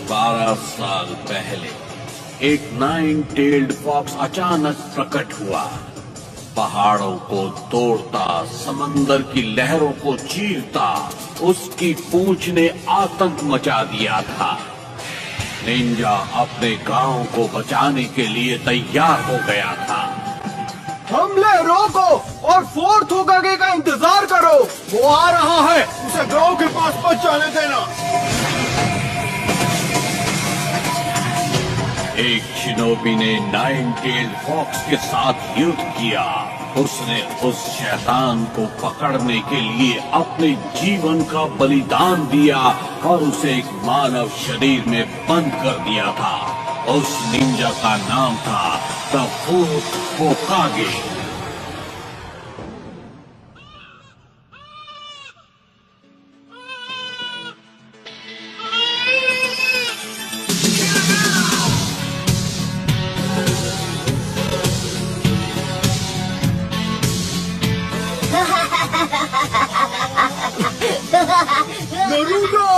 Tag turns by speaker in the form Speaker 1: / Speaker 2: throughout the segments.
Speaker 1: 12 साल पहले एक 9-tailed फॉक्स अचानक प्रकट हुआ। पहाड़ों को तोड़ता, समंदर की लहरों को चीरता, उसकी पूंछ ने आतंक मचा दिया था। निंजा अपने गांव को बचाने के लिए तैयार हो गया था।
Speaker 2: हमले रोको और फोर्थ होकागे का इंतजार करो। वो आ रहा है, उसे गांव के पास मत जाने देना।
Speaker 1: एक शिनोबी ने 9-tailed फॉक्स के साथ युद्ध किया। उसने उस शैतान को पकड़ने के लिए अपने जीवन का बलिदान दिया और उसे एक मानव शरीर में बंद कर दिया था। उस निंजा का नाम था द फोर्थ होकागे।
Speaker 2: नरूटो,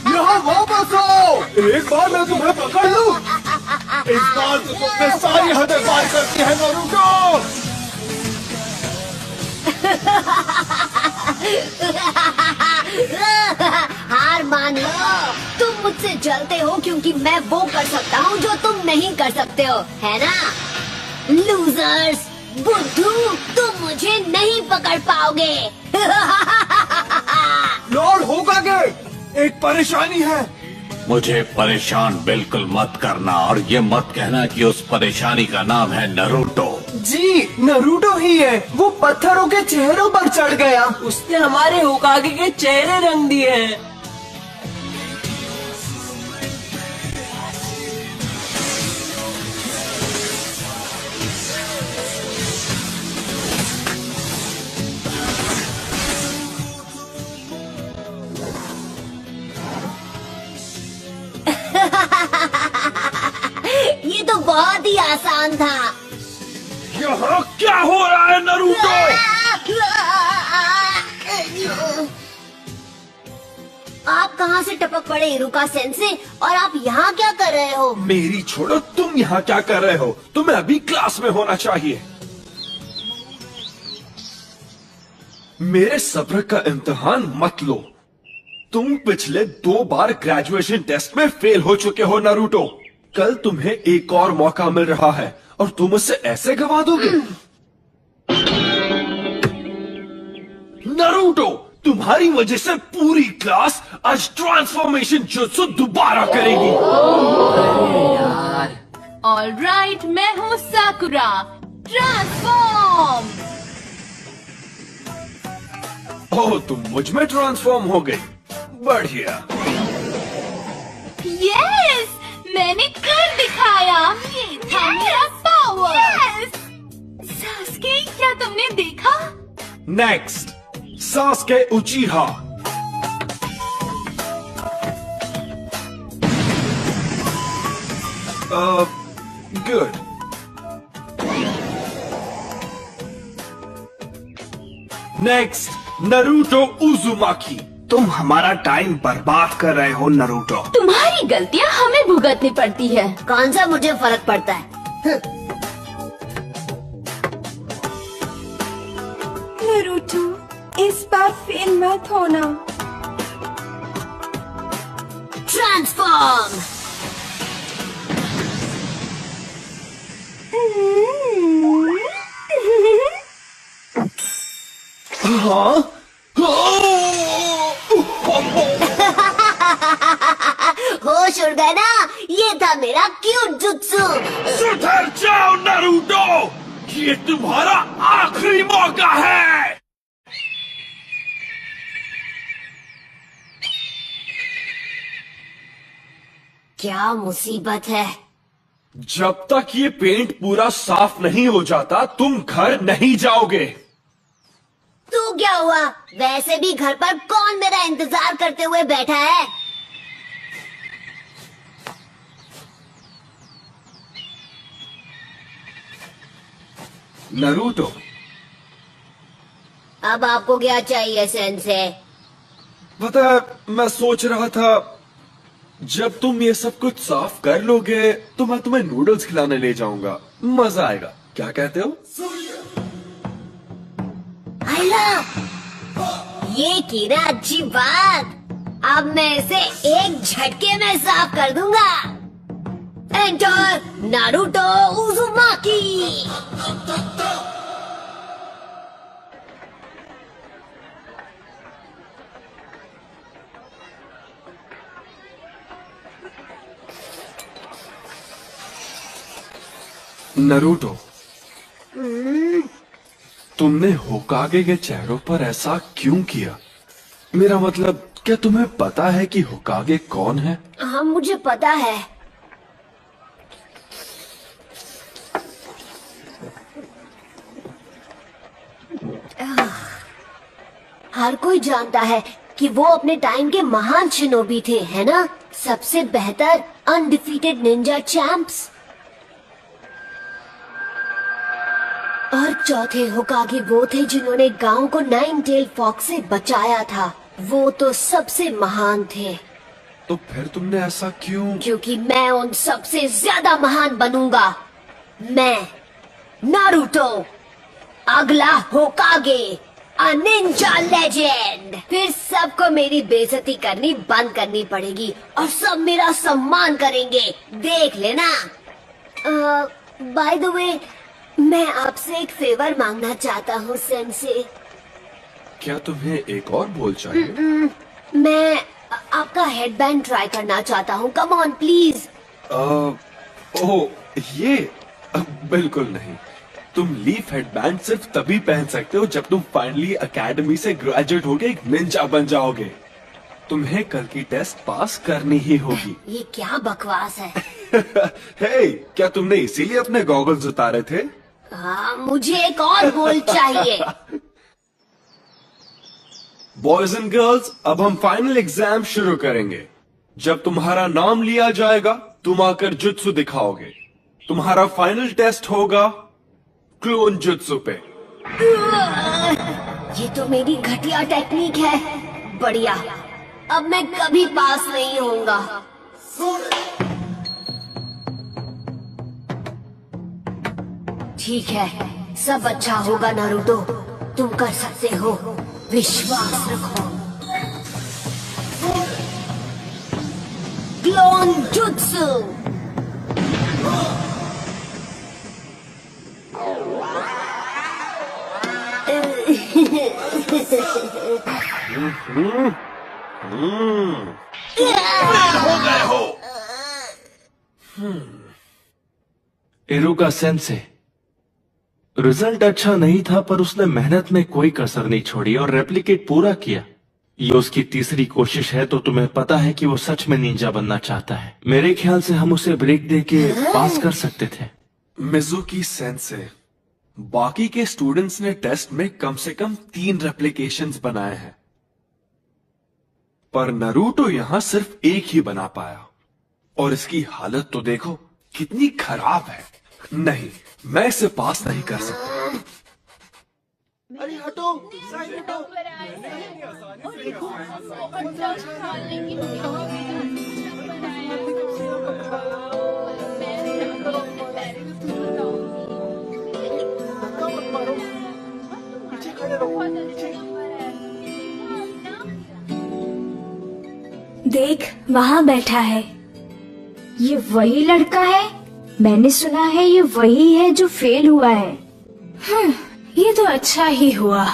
Speaker 2: यहाँ वापस आओ। एक बार मैं तुम्हें पकड़ लूं। इस बार तो तुमने सारी हदें पार करती है नरूटो।
Speaker 3: हार मान लो। तुम मुझसे जलते हो क्योंकि मैं वो कर सकता हूँ जो तुम नहीं कर सकते हो, है ना? लूजर्स, बुद्धू, तुम मुझे नहीं पकड़ पाओगे।
Speaker 2: लॉर्ड होकागे, एक परेशानी है।
Speaker 1: मुझे परेशान बिल्कुल मत करना और ये मत कहना कि उस परेशानी का नाम है नरूटो।
Speaker 2: जी, नरूटो ही है। वो पत्थरों के चेहरों पर चढ़ गया।
Speaker 4: उसने हमारे होकागे के चेहरे रंग दिए हैं।
Speaker 3: ये तो बहुत ही आसान था।
Speaker 2: यहाँ क्या हो रहा है नरूटो?
Speaker 3: आप कहाँ से टपक पड़े इरुका सेंसे, और आप यहाँ क्या कर रहे हो?
Speaker 2: मेरी छोड़ो, तुम यहाँ क्या कर रहे हो? तुम्हें अभी क्लास में होना चाहिए। मेरे सब्र का इम्तिहान मत लो। तुम पिछले 2 बार ग्रेजुएशन टेस्ट में फेल हो चुके हो नरूटो। कल तुम्हें एक और मौका मिल रहा है और तुम उसे ऐसे गवा दोगे? नरूटो, तुम्हारी वजह से पूरी क्लास आज ट्रांसफॉर्मेशन जुत्सु दोबारा करेगी।
Speaker 5: ऑलराइट, मैं हूँ साकुरा। ट्रांसफॉर्म।
Speaker 2: ओह, तुम मुझ में ट्रांसफॉर्म हो गई। बढ़िया।
Speaker 5: यस, मैंने कर दिखाया। ये था मेरा पावर। सास्के, क्या तुमने देखा?
Speaker 2: Next, Sasuke उचिहा। Good. Next, Naruto उजुमाकी। तुम हमारा टाइम बर्बाद कर रहे हो नरूटो।
Speaker 5: तुम्हारी गलतियाँ हमें भुगतनी पड़ती है।
Speaker 3: कौन सा मुझे फर्क पड़ता है?
Speaker 6: नरूटो, इस बार फेल मत होना।
Speaker 3: ट्रांसफॉर्म।
Speaker 2: हाँ?
Speaker 3: होश उड़ गया ना? ये था मेरा क्यूट जुत्सु।
Speaker 2: सुधर जाओ नरूटो, ये तुम्हारा आखिरी मौका है।
Speaker 3: क्या मुसीबत है?
Speaker 2: जब तक ये पेंट पूरा साफ नहीं हो जाता, तुम घर नहीं जाओगे।
Speaker 3: तू क्या हुआ? वैसे भी घर पर कौन मेरा इंतजार करते हुए बैठा है?
Speaker 2: नरूटो,
Speaker 3: अब आपको क्या चाहिए सेंसे?
Speaker 2: पता है, मैं सोच रहा था जब तुम ये सब कुछ साफ कर लोगे तो मैं तुम्हें नूडल्स खिलाने ले जाऊंगा, मजा आएगा। क्या कहते हो?
Speaker 3: आइला, ये की ना अच्छी बात। अब मैं इसे एक झटके में साफ कर दूंगा। Enter Naruto Uzumaki.
Speaker 2: नारुतो, तुमने होकागे के चेहरों पर ऐसा क्यों किया? मेरा मतलब, क्या तुम्हें पता है कि होकागे कौन है?
Speaker 3: हाँ, मुझे पता है। हर कोई जानता है कि वो अपने टाइम के महान शिनोबी थे, है ना? सबसे बेहतर अनडिफीटेड निंजा चैंप्स। और चौथे होकागे वो थे जिन्होंने गांव को नाइन टेल फॉक्स से बचाया था। वो तो सबसे महान थे।
Speaker 2: तो फिर तुमने ऐसा क्यों?
Speaker 3: क्योंकि मैं उन सबसे ज्यादा महान बनूंगा। मैं नारुतो, अगला होकागे, अ निंजा लेजेंड। फिर सबको मेरी बेइज्जती करनी बंद करनी पड़ेगी और सब मेरा सम्मान करेंगे, देख लेना। बाय द वे, मैं आपसे एक फेवर मांगना चाहता हूँ सेंसे।
Speaker 2: क्या तुम्हें एक और बोल चाहिए?
Speaker 3: मैं आपका हेडबैंड ट्राई करना चाहता हूँ। Come on please.
Speaker 2: ओह, ये बिल्कुल नहीं। तुम लीफ हेडबैंड सिर्फ तभी पहन सकते हो जब तुम फाइनली एकेडमी से ग्रेजुएट होके एक निंजा बन जाओगे। तुम्हें कल की टेस्ट पास करनी ही होगी।
Speaker 3: ये क्या बकवास है?
Speaker 2: हे, क्या तुमने इसीलिए अपने गॉगल्स उतारे थे?
Speaker 3: हाँ, मुझे एक और गोल चाहिए।
Speaker 2: बॉयज एंड गर्ल्स, अब हम फाइनल एग्जाम शुरू करेंगे। जब तुम्हारा नाम लिया जाएगा, तुम आकर जुत्सु दिखाओगे। तुम्हारा फाइनल टेस्ट होगा क्लोन जुत्सु पे।
Speaker 3: ये तो मेरी घटिया टेक्निक है। बढ़िया, अब मैं कभी पास नहीं होऊंगा। ठीक है, सब अच्छा होगा नारुतो। तुम कर सकते हो, विश्वास रखो। Clone jutsu.
Speaker 2: हो गए हो।
Speaker 7: इरुका सेंसे, रिजल्ट अच्छा नहीं था पर उसने मेहनत में कोई कसर नहीं छोड़ी और रेप्लिकेट पूरा किया। ये उसकी तीसरी कोशिश है, तो तुम्हें पता है कि वो सच में निंजा बनना चाहता है। मेरे ख्याल से हम उसे ब्रेक दे के पास कर सकते थे।
Speaker 2: मिजुकी सेंसे, बाकी के स्टूडेंट्स ने टेस्ट में कम से कम 3 रेप्लिकेशंस बनाए हैं, पर नारुतो यहां सिर्फ एक ही बना पाया। और इसकी हालत तो देखो कितनी खराब है। नहीं, मैं इसे पास नहीं कर सकता।
Speaker 5: देख, वहाँ बैठा है। ये वही लड़का है। मैंने सुना है ये वही है जो फेल हुआ है। ये तो अच्छा ही हुआ।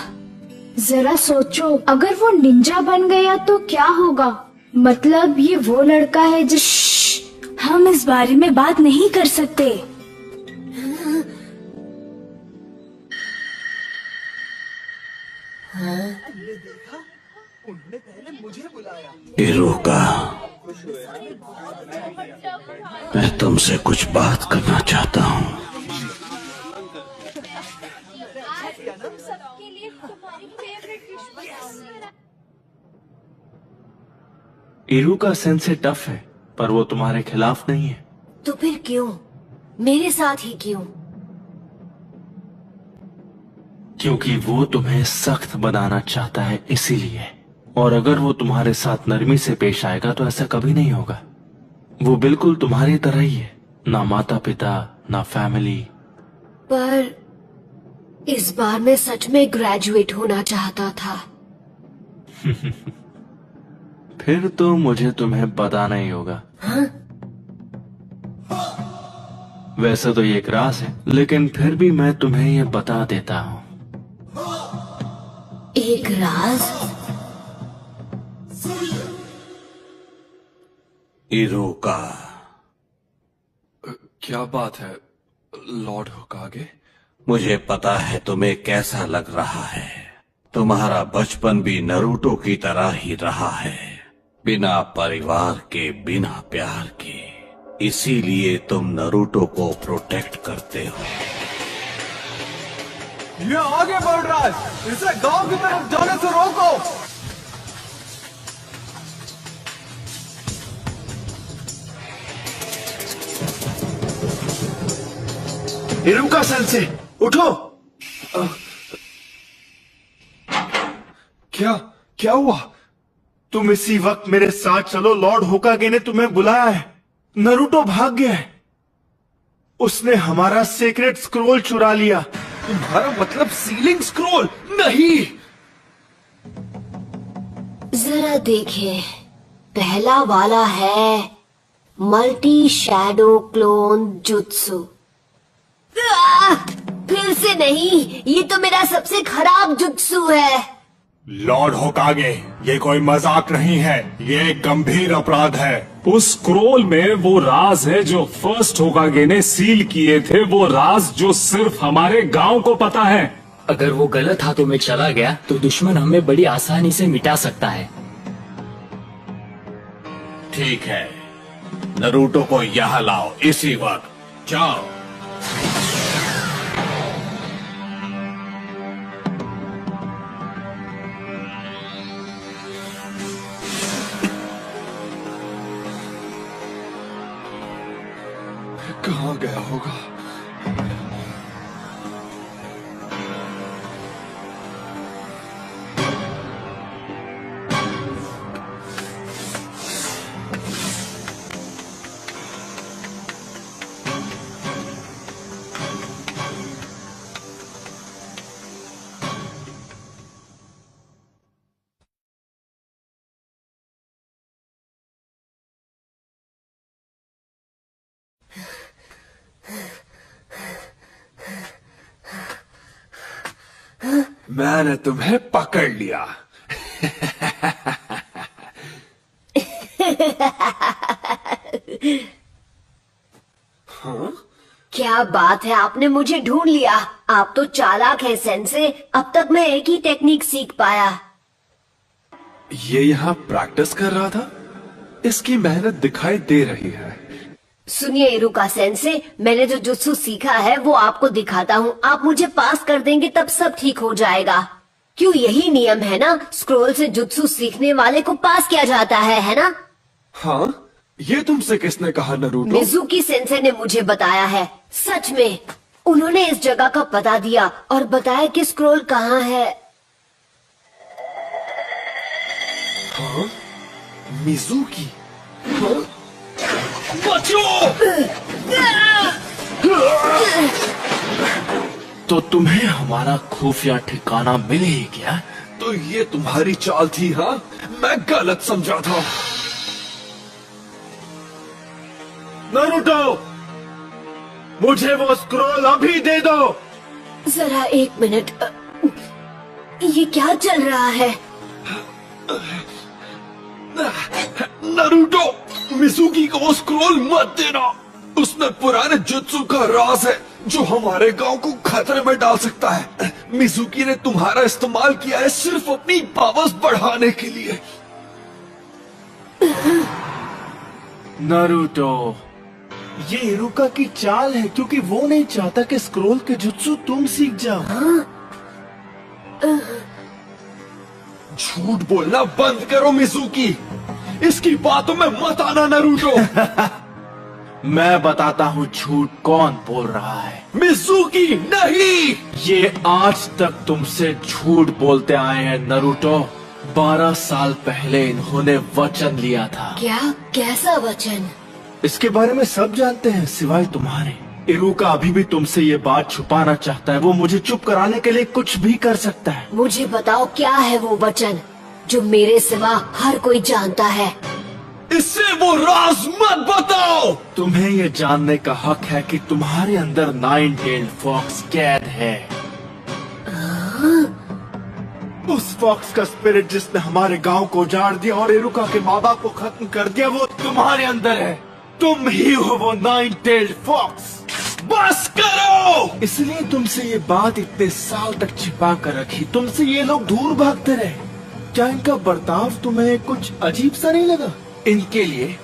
Speaker 5: जरा सोचो, अगर वो निंजा बन गया तो क्या होगा? मतलब ये वो लड़का है जिस हम इस बारे में बात नहीं कर सकते।
Speaker 1: इरुका, मैं तुमसे कुछ बात करना चाहता हूँ।
Speaker 7: इरुका सेंसे टफ है, पर वो तुम्हारे खिलाफ नहीं है।
Speaker 3: तो फिर क्यों? मेरे साथ ही क्यों?
Speaker 7: क्योंकि वो तुम्हें सख्त बनाना चाहता है, इसीलिए। और अगर वो तुम्हारे साथ नरमी से पेश आएगा तो ऐसा कभी नहीं होगा। वो बिल्कुल तुम्हारी तरह ही है, ना माता पिता ना फैमिली।
Speaker 3: पर इस बार मैं सच में ग्रेजुएट होना चाहता था।
Speaker 7: फिर तो मुझे तुम्हें बताना ही होगा।
Speaker 3: हाँ?
Speaker 7: वैसे तो ये एक राज है, लेकिन फिर भी मैं तुम्हें ये बता देता हूँ।
Speaker 3: एक राज?
Speaker 1: इरुका,
Speaker 2: क्या बात है लॉर्ड होकागे?
Speaker 1: मुझे पता है तुम्हें कैसा लग रहा है। तुम्हारा बचपन भी नरूटो की तरह ही रहा है, बिना परिवार के, बिना प्यार के। इसीलिए तुम नरूटो को प्रोटेक्ट करते हो।
Speaker 2: ये आगे बढ़ रहा है, इसे गांव की तरफ जाने से रोको। इरुका सेंसे, उठो। क्या हुआ?
Speaker 7: तुम इसी वक्त मेरे साथ चलो, लॉर्ड होकागे ने तुम्हें बुलाया है। नरूटो भाग गया है, उसने हमारा सीक्रेट स्क्रोल चुरा लिया।
Speaker 2: तुम्हारा मतलब सीलिंग स्क्रोल? नहीं।
Speaker 3: जरा देखें, पहला वाला है मल्टी शैडो क्लोन जुत्सु। फिर से नहीं, ये तो मेरा सबसे खराब जुत्सु है।
Speaker 8: लॉर्ड होकागे, ये कोई मजाक नहीं है, ये एक गंभीर अपराध है।
Speaker 9: उस स्क्रोल में वो राज है जो फर्स्ट होकागे ने सील किए थे, वो राज जो सिर्फ हमारे गांव को पता है।
Speaker 10: अगर वो गलत हाथों में चला गया तो दुश्मन हमें बड़ी आसानी से मिटा सकता है।
Speaker 1: ठीक है, नरूटो को यहाँ लाओ इसी वक्त। जाओ।
Speaker 2: कहाँ गया होगा? मैंने तुम्हें पकड़ लिया।
Speaker 3: हाँ? क्या बात है, आपने मुझे ढूंढ लिया। आप तो चालाक हैं सेंसे। अब तक मैं एक ही टेक्निक सीख पाया।
Speaker 2: ये यहाँ प्रैक्टिस कर रहा था, इसकी मेहनत दिखाई दे रही है।
Speaker 3: सुनिए इरुका सेंसे, मैंने जो जुत्सु सीखा है वो आपको दिखाता हूँ। आप मुझे पास कर देंगे तब सब ठीक हो जाएगा। क्यों, यही नियम है ना? स्क्रोल से जुत्सु सीखने वाले को पास किया जाता है ना?
Speaker 2: हाँ, ये तुमसे किसने कहा नरूटो?
Speaker 3: मिजुकी सेंसे ने मुझे बताया है। सच में, उन्होंने इस जगह का पता दिया और बताया कि स्क्रोल कहाँ है।
Speaker 2: हाँ? मिजुकी? हाँ? बचो!
Speaker 7: तो तुम्हें हमारा खुफिया ठिकाना मिल ही गया?
Speaker 2: तो ये तुम्हारी चाल थी? हाँ, मैं गलत समझा था।
Speaker 7: नरूटो, मुझे वो स्क्रोल अभी दे दो।
Speaker 3: जरा एक मिनट, ये क्या चल रहा है?
Speaker 2: नरूटो, मिजुकी को वो स्क्रोल मत देना। उसमें पुराने जुत्सु का राज है जो हमारे गांव को खतरे में डाल सकता है। मिजुकी ने तुम्हारा इस्तेमाल किया है सिर्फ अपनी पावर्स बढ़ाने के लिए।
Speaker 7: नरूटो, ये इरुका की चाल है, क्योंकि वो नहीं चाहता कि स्क्रोल के जुत्सु तुम सीख जाओ।
Speaker 2: झूठ बोलना बंद करो मिजुकी, इसकी बातों में मत आना नरूटो।
Speaker 7: मैं बताता हूँ झूठ कौन बोल रहा है।
Speaker 2: मिजुकी नहीं,
Speaker 7: ये आज तक तुमसे झूठ बोलते आए हैं नरूटो। 12 साल पहले इन्होंने वचन लिया था।
Speaker 3: क्या? कैसा वचन?
Speaker 7: इसके बारे में सब जानते हैं सिवाय तुम्हारे। इरुका अभी भी तुमसे ये बात छुपाना चाहता है। वो मुझे चुप कराने के लिए कुछ भी कर सकता है।
Speaker 3: मुझे बताओ क्या है वो वचन जो मेरे सिवा हर कोई जानता है।
Speaker 2: इससे वो राज मत बताओ।
Speaker 7: तुम्हें ये जानने का हक है कि तुम्हारे अंदर 9-tailed फॉक्स कैद है। उस फॉक्स का स्पिरिट जिसने हमारे गांव को उजाड़ दिया और इरुका के माँ बाप को खत्म कर दिया, वो तुम्हारे अंदर है। तुम ही हो वो 9-tailed फॉक्स। बस करो। इसलिए तुमसे ये बात इतने साल तक छिपा कर रखी। तुमसे ये लोग दूर भागते रहे। क्या इनका बर्ताव तुम्हें कुछ अजीब सा नहीं लगा? इनके लिए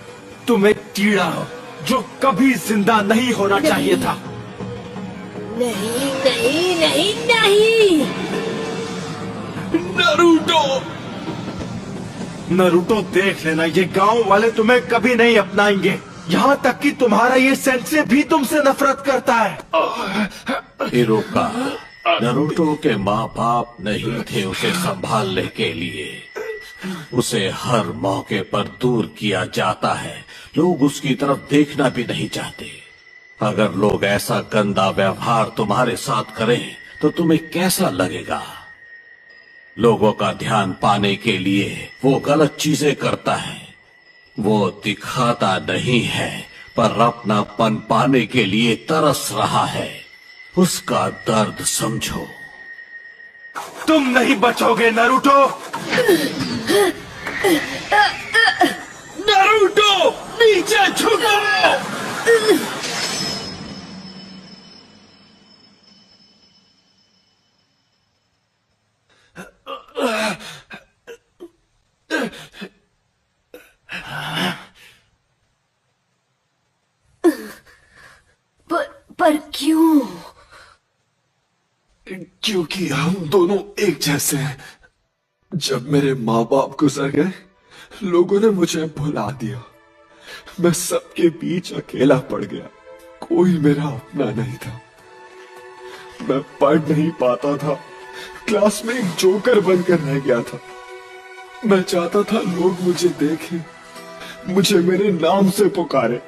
Speaker 7: तुम एक कीड़ा हो जो कभी जिंदा नहीं होना चाहिए था।
Speaker 3: नहीं नहीं नहीं नहीं।
Speaker 7: नरूटो देख लेना, ये गांव वाले तुम्हें कभी नहीं अपनाएंगे। यहाँ तक कि तुम्हारा ये सेंसे भी तुमसे नफरत करता है।
Speaker 1: इरुका, नरूटो के माँ बाप नहीं थे उसे संभालने के लिए। उसे हर मौके पर दूर किया जाता है। लोग उसकी तरफ देखना भी नहीं चाहते। अगर लोग ऐसा गंदा व्यवहार तुम्हारे साथ करें तो तुम्हें कैसा लगेगा? लोगों का ध्यान पाने के लिए वो गलत चीजें करता है। वो दिखाता नहीं है पर अपनापन पाने के लिए तरस रहा है। उसका दर्द समझो।
Speaker 7: तुम नहीं बचोगे नरूटो।
Speaker 2: नरूटो नीचे झुको।
Speaker 3: पर क्यों?
Speaker 2: क्योंकि हम दोनों एक जैसे हैं। जब मेरे माँ बाप गुजर गए, लोगों ने मुझे भुला दिया। मैं सबके बीच अकेला पड़ गया। कोई मेरा अपना नहीं था। मैं पढ़ नहीं पाता था। क्लास में एक जोकर बनकर रह गया था। मैं चाहता था लोग मुझे देखें, मुझे मेरे नाम से पुकारे।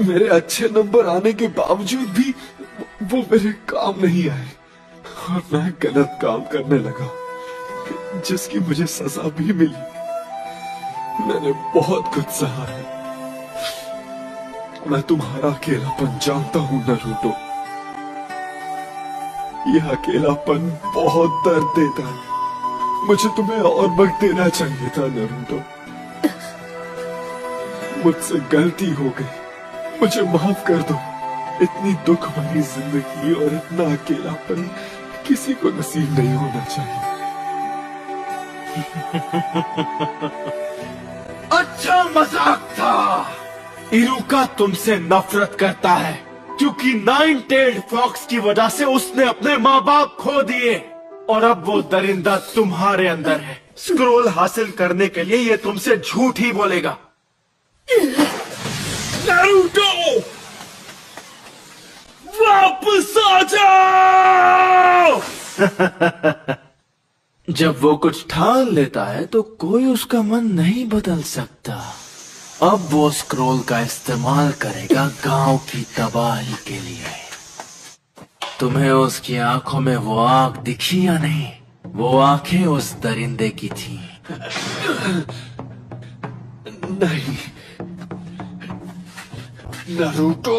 Speaker 2: मेरे अच्छे नंबर आने के बावजूद भी वो मेरे काम नहीं आए और मैं गलत काम करने लगा, जिसकी मुझे सजा भी मिली। मैंने बहुत कुछ सहा है। मैं तुम्हारा अकेलापन जानता हूं नरूटो। यह अकेलापन बहुत दर्द देता है। मुझे तुम्हें और वक्त देना चाहिए था नरूटो। मुझसे गलती हो गई, मुझे माफ कर दो। इतनी दुख भरी जिंदगी और इतना अकेलापन किसी को नसीब नहीं होना चाहिए।
Speaker 7: अच्छा मजाक था। इरुका तुमसे नफरत करता है क्योंकि 9-tailed फॉक्स की वजह से उसने अपने माँ बाप खो दिए और अब वो दरिंदा तुम्हारे अंदर है। स्क्रोल हासिल करने के लिए ये तुमसे झूठ ही बोलेगा।
Speaker 2: नारुतो, वापस आ जाओ।
Speaker 7: जब वो कुछ ठान लेता है तो कोई उसका मन नहीं बदल सकता। अब वो स्क्रोल का इस्तेमाल करेगा गांव की तबाही के लिए। तुम्हें उसकी आंखों में वो आंख दिखी या नहीं? वो आंखें उस दरिंदे की थी।
Speaker 2: नहीं नारुतो,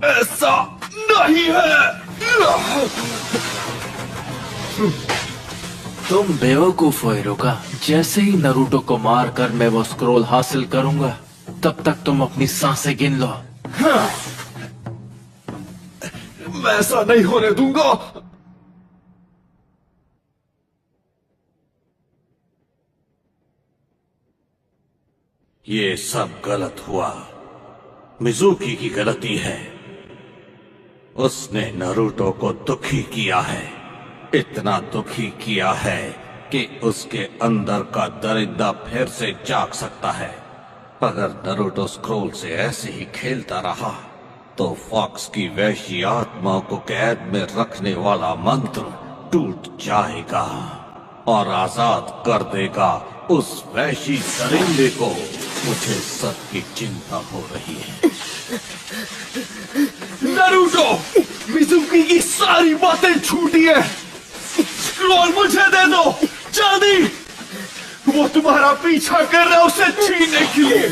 Speaker 2: ऐसा नहीं है।
Speaker 7: तुम बेवकूफ हो इरुका। जैसे ही नरूटो को मारकर मैं वो स्क्रोल हासिल करूंगा, तब तक तुम अपनी सांसें गिन लो। हाँ।
Speaker 2: मैं ऐसा नहीं होने दूंगा।
Speaker 1: ये सब गलत हुआ। मिजुकी की गलती है। उसने नारुतो को दुखी किया है। इतना दुखी किया है कि उसके अंदर का दरिंदा फिर से जाग सकता है। अगर नारुतो स्क्रोल से ऐसे ही खेलता रहा तो फॉक्स की वैश्य आत्मा को कैद में रखने वाला मंत्र टूट जाएगा और आजाद कर देगा उस वैश्य दरिंदे को। मुझे सबकी चिंता हो रही है।
Speaker 2: नारुतो, मिजुकी की सारी बातें झूठी है। स्क्रॉल मुझे दे दो जल्दी। वो तुम्हारा पीछा कर रहा है उसे छीनने के लिए।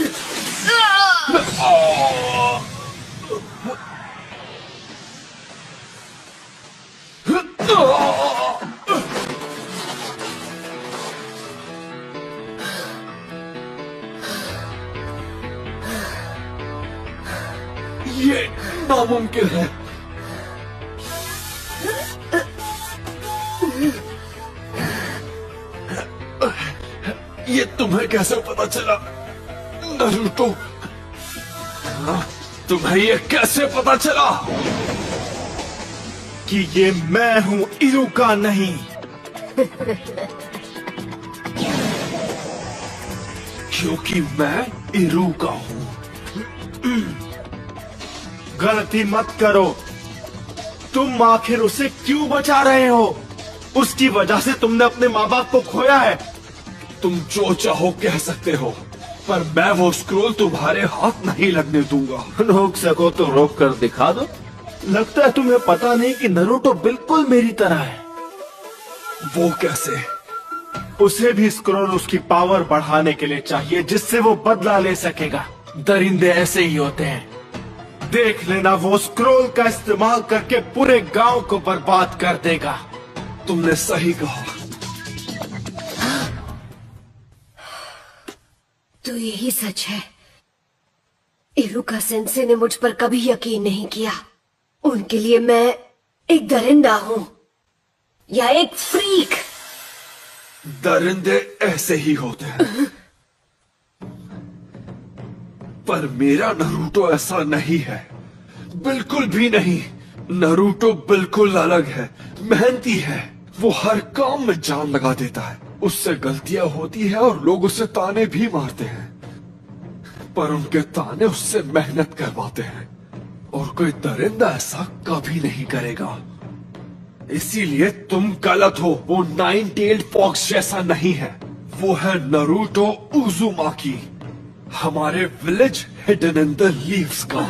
Speaker 2: ये नामुमकिन है। ये तुम्हें कैसे पता चला नारुतो? तुम्हें ये कैसे पता चला कि ये मैं हूं, इरुका नहीं? क्योंकि मैं इरुका हूं। गलती मत करो। तुम आखिर उसे क्यों बचा रहे हो? उसकी वजह से तुमने अपने माँ बाप को खोया है। तुम जो चाहो कह सकते हो, पर मैं वो स्क्रोल तुम्हारे हाथ नहीं लगने दूंगा।
Speaker 7: रोक सको तो रोक कर दिखा दो। लगता है तुम्हें पता नहीं कि नारुतो बिल्कुल मेरी तरह है।
Speaker 2: वो कैसे? उसे भी स्क्रोल उसकी पावर बढ़ाने के लिए चाहिए, जिससे वो बदला ले सकेगा। दरिंदे ऐसे ही होते हैं। देख लेना, वो स्क्रोल का इस्तेमाल करके पूरे गांव को बर्बाद कर देगा। तुमने सही कहा।
Speaker 3: तो यही सच है। इरुका सेंसे ने मुझ पर कभी यकीन नहीं किया। उनके लिए मैं एक दरिंदा हूं या एक फ्रीक।
Speaker 2: दरिंदे ऐसे ही होते हैं। पर मेरा नारुतो ऐसा नहीं है, बिल्कुल भी नहीं। नारुतो बिल्कुल अलग है, मेहनती है। वो हर काम में जान लगा देता है। उससे गलतियां होती है और लोग उसे ताने भी मारते हैं, पर उनके ताने उससे मेहनत करवाते हैं। और कोई दरिंदा ऐसा कभी नहीं करेगा। इसीलिए तुम गलत हो। वो 9 टेल्ड फॉक्स जैसा नहीं है। वो है नारुतो उजुमाकी, हमारे village hidden in the leaves का।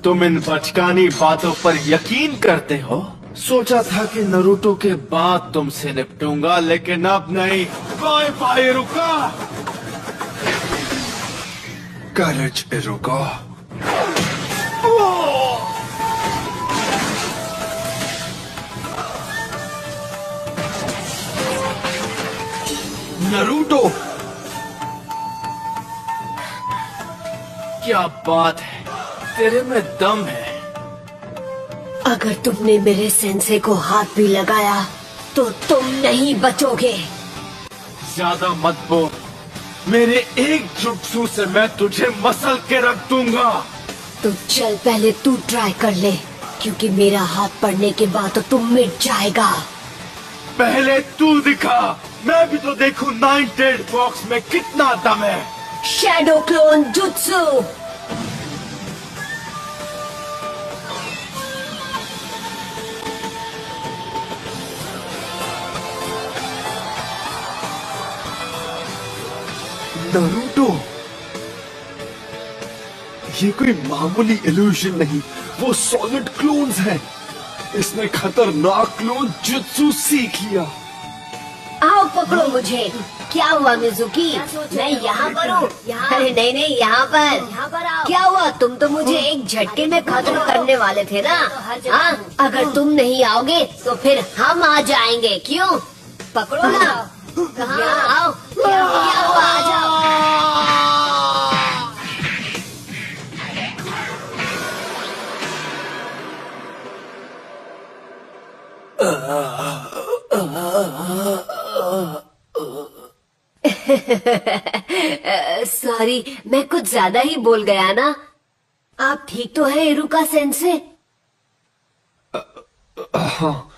Speaker 7: तुम इन बचकानी बातों पर यकीन करते हो? सोचा था कि नारुतो के बाद तुमसे निपटूंगा, लेकिन अब नहीं। Bye bye Iruka.
Speaker 2: Courage Iruka. Naruto,
Speaker 7: क्या बात है, तेरे में दम है।
Speaker 3: अगर तुमने मेरे सेंसे को हाथ भी लगाया तो तुम नहीं बचोगे।
Speaker 7: ज्यादा मत बोल। मेरे एक जुत्सु से मैं तुझे मसल के रख दूंगा।
Speaker 3: तो चल, पहले तू ट्राई कर ले, क्योंकि मेरा हाथ पड़ने के बाद तो तुम मिट जाएगा।
Speaker 2: पहले तू दिखा, मैं भी तो देखूं 9 टेल्ड फॉक्स में कितना दम है।
Speaker 3: Shadow clone jutsu.
Speaker 2: नारुतो, ये कोई मामूली इल्यूजन नहीं, वो सॉलिड क्लोन्स हैं। इसने खतरनाक क्लोन जुत्सु सीख लिया।
Speaker 3: आओ पकड़ो मुझे। क्या हुआ मिजुकी? मैं यहाँ पर हूँ। अरे नहीं नहीं, यहाँ पर आओ। क्या हुआ? तुम तो मुझे एक झटके में खत्म करने वाले थे ना। हाँ, अगर तुम नहीं आओगे तो फिर हम आ जाएंगे। क्यों? पकड़ो ना। कहाँ? आओ। क्या हुआ? आ जाओ। सॉरी, मैं कुछ ज्यादा ही बोल गया ना। आप ठीक तो है इरुका सेंसे?
Speaker 2: हाँ,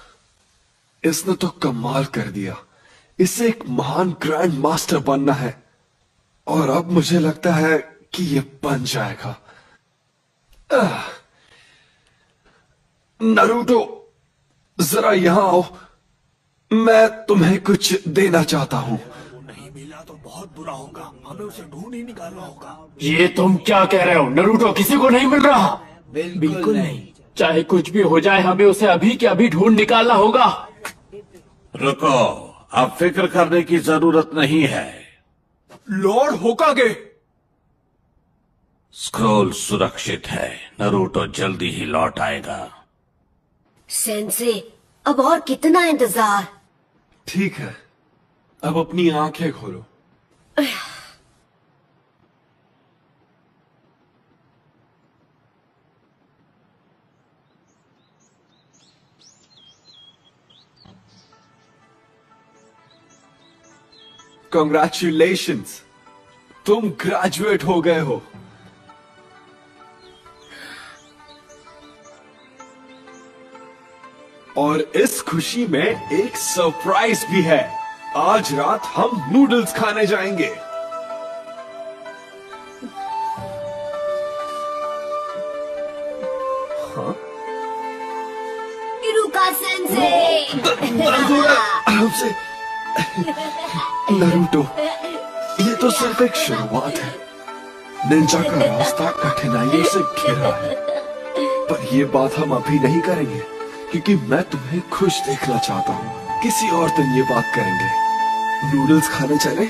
Speaker 2: इसने तो कमाल कर दिया। इसे एक महान ग्रैंड मास्टर बनना है, और अब मुझे लगता है कि ये बन जाएगा। नारुतो, जरा यहां आओ। मैं तुम्हें कुछ देना चाहता हूँ।
Speaker 8: नहीं मिला तो बहुत बुरा होगा, हमें उसे ढूंढ ही निकालना होगा।
Speaker 10: ये तुम क्या कह रहे हो? नारुतो किसी को नहीं मिल रहा। बिल्कुल नहीं। चाहे कुछ भी हो जाए, हमें उसे अभी के अभी ढूंढ निकालना होगा।
Speaker 1: रुको, अब फिक्र करने की जरूरत नहीं है।
Speaker 2: लॉर्ड होकागे,
Speaker 1: स्क्रोल सुरक्षित है। नारुतो जल्दी ही लौट आएगा।
Speaker 3: सेंसे, अब और कितना इंतजार?
Speaker 2: ठीक है, अब अपनी आंखें खोलो। Congratulations, तुम ग्रेजुएट हो गए हो। और इस खुशी में एक सरप्राइज भी है। आज रात हम नूडल्स खाने जाएंगे। हाँ?
Speaker 3: इरुका सेंसे।
Speaker 2: आराम से। नारुतो, ये तो सिर्फ एक शुरुआत है। निंजा का रास्ता कठिनाइयों से घिरा है, पर ये बात हम अभी नहीं करेंगे क्योंकि मैं तुम्हें खुश देखना चाहता हूँ। किसी और दिन ये बात करेंगे। नूडल्स खाने चले?